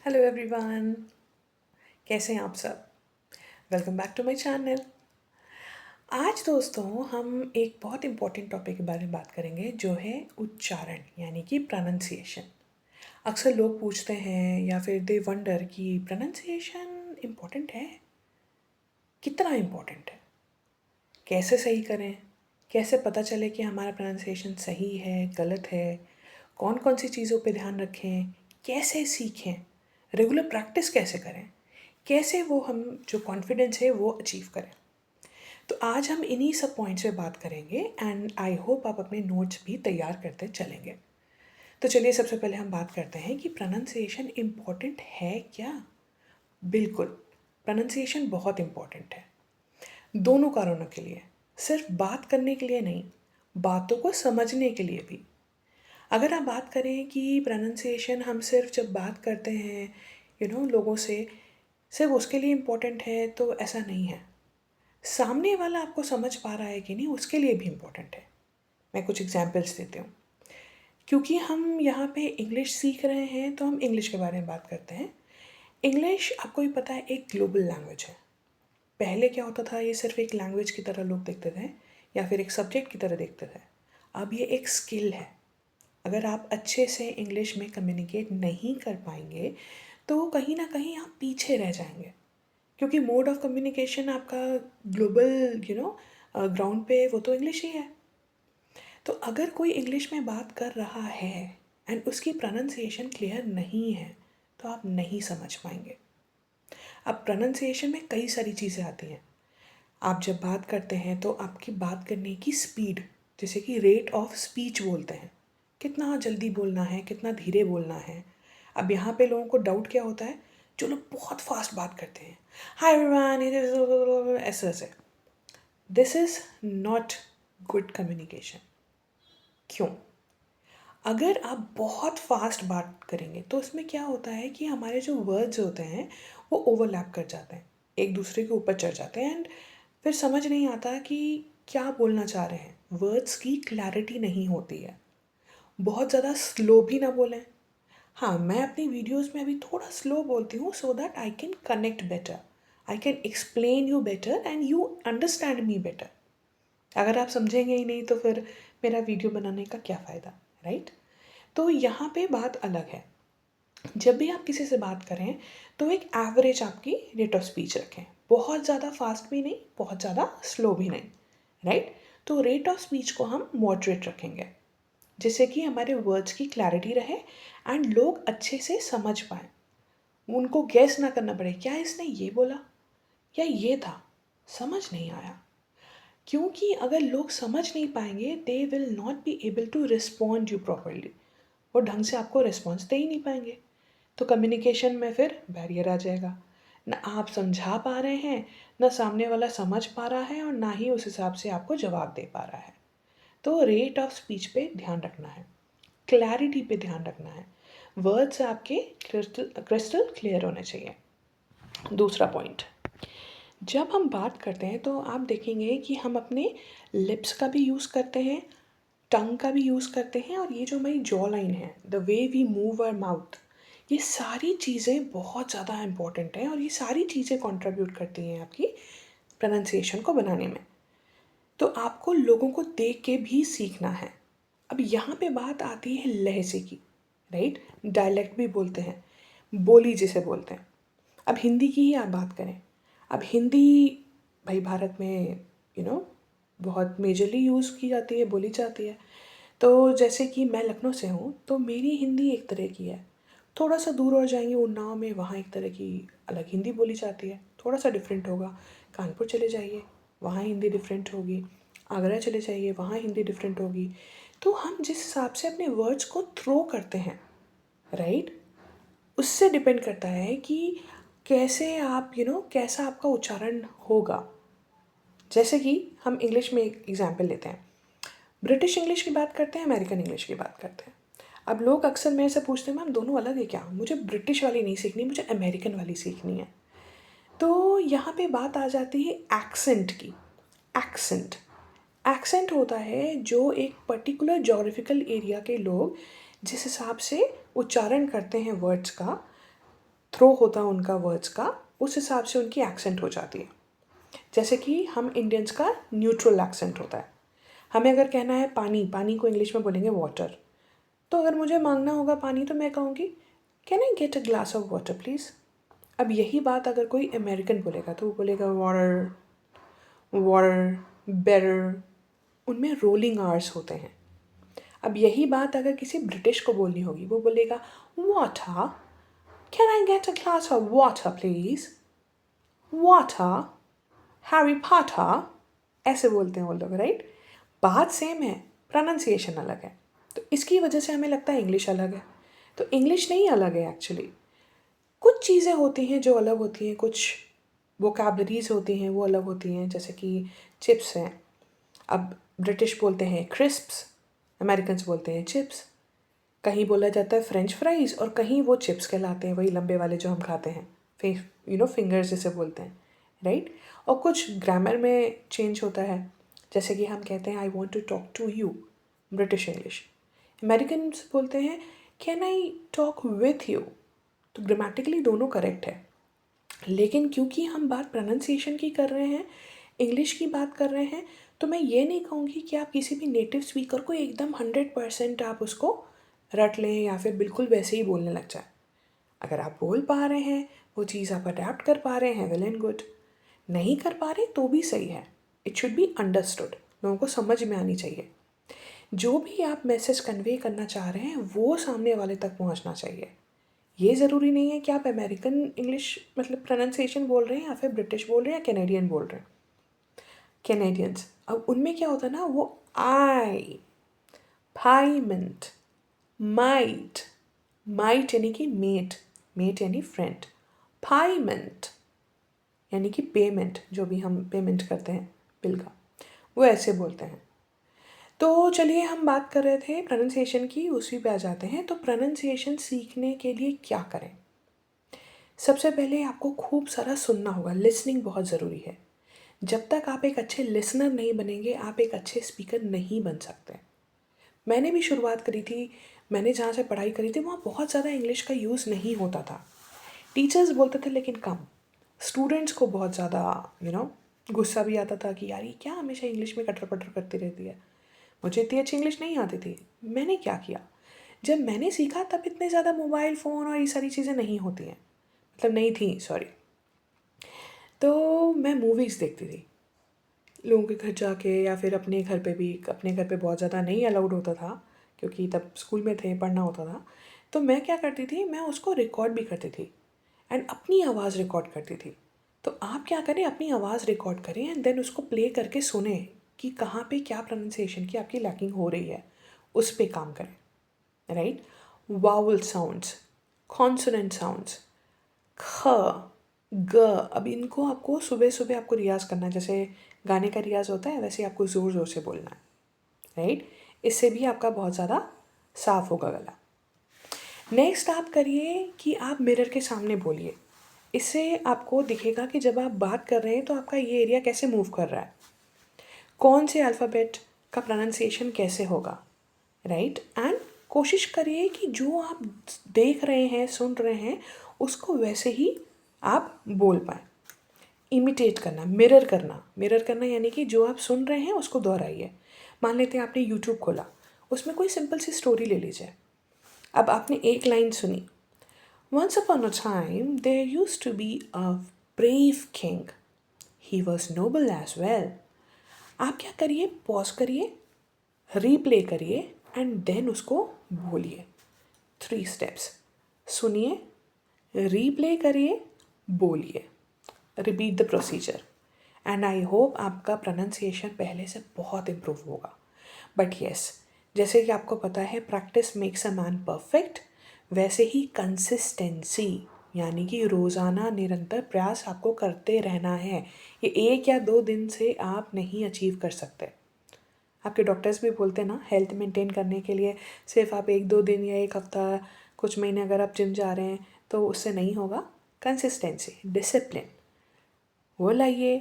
Hello everyone, कैसे हैं आप सब। Welcome back to my channel. आज दोस्तों हम एक बहुत इम्पॉर्टेंट टॉपिक के बारे में बात करेंगे जो है उच्चारण यानी कि प्रोनाउंसिएशन। अक्सर लोग पूछते हैं या फिर दे वंडर कि प्रोनाउंसिएशन इम्पॉर्टेंट है, कितना इम्पॉर्टेंट है, कैसे सही करें, कैसे पता चले कि हमारा प्रोनाउंसिएशन सही है गलत है, कौन कौन सी चीज़ों पे ध्यान रखें, कैसे सीखें, रेगुलर प्रैक्टिस कैसे करें, कैसे वो हम जो कॉन्फिडेंस है वो अचीव करें। तो आज हम इन्हीं सब पॉइंट्स पे बात करेंगे एंड आई होप आप अपने नोट्स भी तैयार करते चलेंगे। तो चलिए सबसे पहले हम बात करते हैं कि प्रोनाउंसिएशन इम्पॉर्टेंट है क्या। बिल्कुल, प्रोनाउंसिएशन बहुत इम्पॉर्टेंट है, दोनों कारणों के लिए। सिर्फ बात करने के लिए नहीं, बातों को समझने के लिए भी। अगर आप बात करें कि प्रोनाउंसिएशन हम सिर्फ जब बात करते हैं लोगों से, सिर्फ उसके लिए इम्पोर्टेंट है, तो ऐसा नहीं है। सामने वाला आपको समझ पा रहा है कि नहीं, उसके लिए भी इम्पोर्टेंट है। मैं कुछ एग्जांपल्स देती हूँ। क्योंकि हम यहाँ पे इंग्लिश सीख रहे हैं तो हम इंग्लिश के बारे में बात करते हैं। इंग्लिश आपको ही पता है एक ग्लोबल लैंग्वेज है। पहले क्या होता था, ये सिर्फ एक लैंग्वेज की तरह लोग देखते थे या फिर एक सब्जेक्ट की तरह देखते थे। अब ये एक स्किल है। अगर आप अच्छे से इंग्लिश में कम्युनिकेट नहीं कर पाएंगे तो कहीं ना कहीं आप पीछे रह जाएंगे, क्योंकि मोड ऑफ कम्युनिकेशन आपका ग्लोबल ग्राउंड पे वो तो इंग्लिश ही है। तो अगर कोई इंग्लिश में बात कर रहा है एंड उसकी प्रोनाउंसिएशन क्लियर नहीं है तो आप नहीं समझ पाएंगे। अब प्रोनाउंसिएशन में कई सारी चीज़ें आती हैं। आप जब बात करते हैं तो आपकी बात करने की स्पीड, जैसे कि रेट ऑफ स्पीच बोलते हैं, कितना जल्दी बोलना है, कितना धीरे बोलना है। अब यहाँ पे लोगों को डाउट क्या होता है, जो लोग बहुत फास्ट बात करते हैं, हाय एवरीवन, ऐसे ऐसे। This is not good communication. क्यों? अगर आप बहुत फास्ट बात करेंगे तो उसमें क्या होता है कि हमारे जो वर्ड्स होते हैं वो ओवरलैप कर जाते हैं, एक दूसरे के ऊपर चढ़ जाते हैं एंड फिर समझ नहीं आता कि क्या बोलना चाह रहे हैं। वर्ड्स की क्लैरिटी नहीं होती है। बहुत ज़्यादा स्लो भी ना बोलें। हाँ, मैं अपनी वीडियोस में अभी थोड़ा स्लो बोलती हूँ so that I can connect better, I can explain you better and you understand me better. अगर आप समझेंगे ही नहीं तो फिर मेरा वीडियो बनाने का क्या फ़ायदा, राइट? तो यहाँ पे बात अलग है। जब भी आप किसी से बात करें तो एक एवरेज आपकी रेट ऑफ स्पीच रखें, बहुत ज़्यादा फास्ट भी नहीं, बहुत ज़्यादा स्लो भी नहीं, राइट? तो रेट ऑफ स्पीच को हम मॉडरेट रखेंगे, जिससे कि हमारे वर्ड्स की क्लैरिटी रहे एंड लोग अच्छे से समझ पाएँ। उनको गैस ना करना पड़े, क्या इसने ये बोला या ये था, समझ नहीं आया। क्योंकि अगर लोग समझ नहीं पाएंगे they will not be able to respond you properly. वो ढंग से आपको रिस्पॉन्स दे ही नहीं पाएंगे। तो कम्युनिकेशन में फिर बैरियर आ जाएगा। ना आप समझा पा रहे हैं, ना सामने वाला समझ पा रहा है और ना ही उस हिसाब से आपको जवाब दे पा रहा है। तो रेट ऑफ स्पीच पे ध्यान रखना है, क्लैरिटी पे ध्यान रखना है, वर्ड्स आपके क्रिस्टल क्रिस्टल क्लियर होने चाहिए। दूसरा पॉइंट, जब हम बात करते हैं तो आप देखेंगे कि हम अपने लिप्स का भी यूज़ करते हैं, टंग का भी यूज़ करते हैं, और ये जो हमारी जॉ लाइन है, the way we move our mouth, ये सारी चीज़ें बहुत ज़्यादा इम्पॉर्टेंट हैं और ये सारी चीज़ें कंट्रीब्यूट करती हैं आपकी प्रोनाउंसिएशन को बनाने में। तो आपको लोगों को देख के भी सीखना है। अब यहाँ पे बात आती है लहजे की, राइट? डायलेक्ट भी बोलते हैं, बोली जिसे बोलते हैं। अब हिंदी की ही आप बात करें। अब हिंदी भाई भारत में बहुत मेजरली यूज़ की जाती है, बोली जाती है। तो जैसे कि मैं लखनऊ से हूँ तो मेरी हिंदी एक तरह की है। थोड़ा सा दूर और जाएंगे उन्नाव में, वहाँ एक तरह की अलग हिंदी बोली जाती है, थोड़ा सा डिफरेंट होगा। कानपुर चले जाइए, वहाँ हिंदी डिफरेंट होगी। आगरा चले जाइए, वहाँ हिंदी डिफरेंट होगी। तो हम जिस हिसाब से अपने वर्ड्स को थ्रो करते हैं, राइट, उससे डिपेंड करता है कि कैसे आप कैसा आपका उच्चारण होगा। जैसे कि हम इंग्लिश में एक एग्जाम्पल लेते हैं, ब्रिटिश इंग्लिश की बात करते हैं, अमेरिकन इंग्लिश की बात करते हैं। अब लोग अक्सर मेरे से पूछते हैं, मैम दोनों अलग है क्या? मुझे ब्रिटिश वाली नहीं सीखनी, मुझे अमेरिकन वाली सीखनी है। तो यहाँ पे बात आ जाती है एक्सेंट की। एक्सेंट एक्सेंट होता है जो एक पर्टिकुलर जोग्राफिकल एरिया के लोग जिस हिसाब से उच्चारण करते हैं वर्ड्स का, थ्रो होता है उनका वर्ड्स का, उस हिसाब से उनकी एक्सेंट हो जाती है। जैसे कि हम इंडियंस का न्यूट्रल एक्सेंट होता है। हमें अगर कहना है पानी, पानी को इंग्लिश में बोलेंगे वाटर। तो अगर मुझे मांगना होगा पानी तो मैं कहूँगी can I get a glass of water please. अब यही बात अगर कोई अमेरिकन बोलेगा तो वो बोलेगा वाटर, वाटर, बेटर। उनमें रोलिंग आर्स होते हैं। अब यही बात अगर किसी ब्रिटिश को बोलनी होगी, वो बोलेगा water, can I get a glass of water please, water, Harry Potter. ऐसे बोलते हैं वो लोग, राइट। बात सेम है, प्रोनाउंसिएशन अलग है। तो इसकी वजह से हमें लगता है इंग्लिश अलग है। तो इंग्लिश नहीं अलग है एक्चुअली। कुछ चीज़ें होती हैं जो अलग होती हैं, कुछ वोकैबलरीज होती हैं वो अलग होती हैं। जैसे कि चिप्स हैं, अब ब्रिटिश बोलते हैं क्रिस्प्स, अमेरिकन्स बोलते हैं चिप्स। कहीं बोला जाता है फ्रेंच फ्राइज़ और कहीं वो चिप्स कहलाते हैं, वही लंबे वाले जो हम खाते हैं, फिंगर्स जिसे बोलते हैं, राइट। और कुछ ग्रामर में चेंज होता है। जैसे कि हम कहते हैं I want to talk to you, British English. Americans बोलते हैं can I talk with you. तो ग्रामेटिकली दोनों करेक्ट है, लेकिन क्योंकि हम बात प्रोनाउंसिएशन की कर रहे हैं, इंग्लिश की बात कर रहे हैं, तो मैं ये नहीं कहूँगी कि आप किसी भी नेटिव स्पीकर को एकदम 100% आप उसको रट लें या फिर बिल्कुल वैसे ही बोलने लग जाए। अगर आप बोल पा रहे हैं, वो चीज़ आप अडेप्ट कर पा रहे हैं, वेल एंड गुड। नहीं कर पा रहे तो भी सही है। इट शुड बी अंडरस्टूड, लोगों को समझ में आनी चाहिए। जो भी आप मैसेज कन्वे करना चाह रहे हैं वो सामने वाले तक पहुंचना चाहिए। ये ज़रूरी नहीं है कि आप अमेरिकन इंग्लिश मतलब प्रोनाउंसिएशन बोल रहे हैं या फिर ब्रिटिश बोल रहे हैं या कैनेडियन बोल रहे हैं। कैनेडियंस, अब उनमें क्या होता है ना, वो आई, पाइमेंट, माइट, माइट यानी कि मेट, मेट यानी फ्रेंड, पाइमेंट यानी कि पेमेंट, जो भी हम पेमेंट करते हैं बिल का, वो ऐसे बोलते हैं। तो चलिए हम बात कर रहे थे प्रोनाउंसिएशन की, उसी पे आ जाते हैं। तो प्रोनाउंसिएशन सीखने के लिए क्या करें? सबसे पहले आपको खूब सारा सुनना होगा, लिसनिंग बहुत ज़रूरी है। जब तक आप एक अच्छे लिसनर नहीं बनेंगे, आप एक अच्छे स्पीकर नहीं बन सकते। मैंने भी शुरुआत करी थी, मैंने जहाँ से पढ़ाई करी थी वहाँ बहुत ज़्यादा इंग्लिश का यूज़ नहीं होता था। टीचर्स बोलते थे लेकिन कम। स्टूडेंट्स को बहुत ज़्यादा गुस्सा भी आता था कि यार ये क्या हमेशा इंग्लिश में कटर पटर करती रहती है। मुझे इतनी अच्छी इंग्लिश नहीं आती थी। मैंने क्या किया, जब मैंने सीखा तब इतने ज़्यादा मोबाइल फ़ोन और ये सारी चीज़ें नहीं होती हैं, मतलब नहीं थी, सॉरी। तो मैं मूवीज़ देखती थी लोगों के घर जाके, या फिर अपने घर पे भी। अपने घर पे बहुत ज़्यादा नहीं अलाउड होता था क्योंकि तब स्कूल में थे, पढ़ना होता था। तो मैं क्या करती थी, मैं उसको रिकॉर्ड भी करती थी एंड अपनी आवाज़ रिकॉर्ड करती थी। तो आप क्या करें, अपनी आवाज़ रिकॉर्ड करें एंड देन उसको प्ले करके सुने कि कहाँ पे क्या प्रोनाउंसिएशन की आपकी लैकिंग हो रही है, उस पर काम करें, right. Vowel sounds, consonant sounds, ख, ग, अब इनको आपको सुबह सुबह आपको रियाज़ करना है। जैसे गाने का रियाज़ होता है वैसे आपको ज़ोर ज़ोर से बोलना है, राइट। इससे भी आपका बहुत ज़्यादा साफ होगा गला। नेक्स्ट आप करिए कि आप मिरर के सामने बोलिए। इससे आपको दिखेगा कि जब आप बात कर रहे हैं तो आपका ये एरिया कैसे मूव कर रहा है, कौन से अल्फ़ाबेट का प्रोनाउंसिएशन कैसे होगा, राइट। एंड कोशिश करिए कि जो आप देख रहे हैं, सुन रहे हैं, उसको वैसे ही आप बोल पाएँ। इमिटेट करना, मिरर करना, मिरर करना यानी कि जो आप सुन रहे हैं उसको दोहराइए। मान लेते हैं आपने यूट्यूब खोला, उसमें कोई सिंपल सी स्टोरी ले लीजिए। अब आपने एक लाइन सुनी, Once upon a time, there used to be a brave king. He was noble as well. आप क्या करिए, पॉज करिए, रीप्ले करिए एंड देन उसको बोलिए। 3 स्टेप्स, सुनिए, रीप्ले करिए, बोलिए, repeat the procedure and I hope आपका प्रोनाउंसिएशन पहले से बहुत इम्प्रूव होगा। बट येस, जैसे कि आपको पता है practice makes a man perfect, वैसे ही कंसिस्टेंसी यानी कि रोज़ाना निरंतर प्रयास आपको करते रहना है। ये 1 या 2 दिन से आप नहीं अचीव कर सकते। आपके डॉक्टर्स भी बोलते हैं ना, हेल्थ मेंटेन करने के लिए सिर्फ आप 1-2 दिन या 1 हफ्ता, कुछ महीने अगर आप जिम जा रहे हैं तो उससे नहीं होगा। कंसिस्टेंसी, डिसिप्लिन, वो लाइए,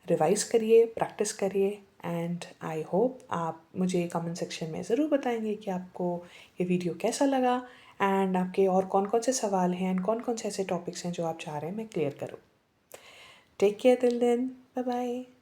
रिवाइज़ करिए, प्रैक्टिस करिए एंड आई होप आप मुझे कमेंट सेक्शन में ज़रूर बताएंगे कि आपको ये वीडियो कैसा लगा एंड आपके और कौन कौन से सवाल हैं एंड कौन कौन से ऐसे टॉपिक्स हैं जो आप चाह रहे हैं मैं क्लियर करूँ। Take care till then, bye bye.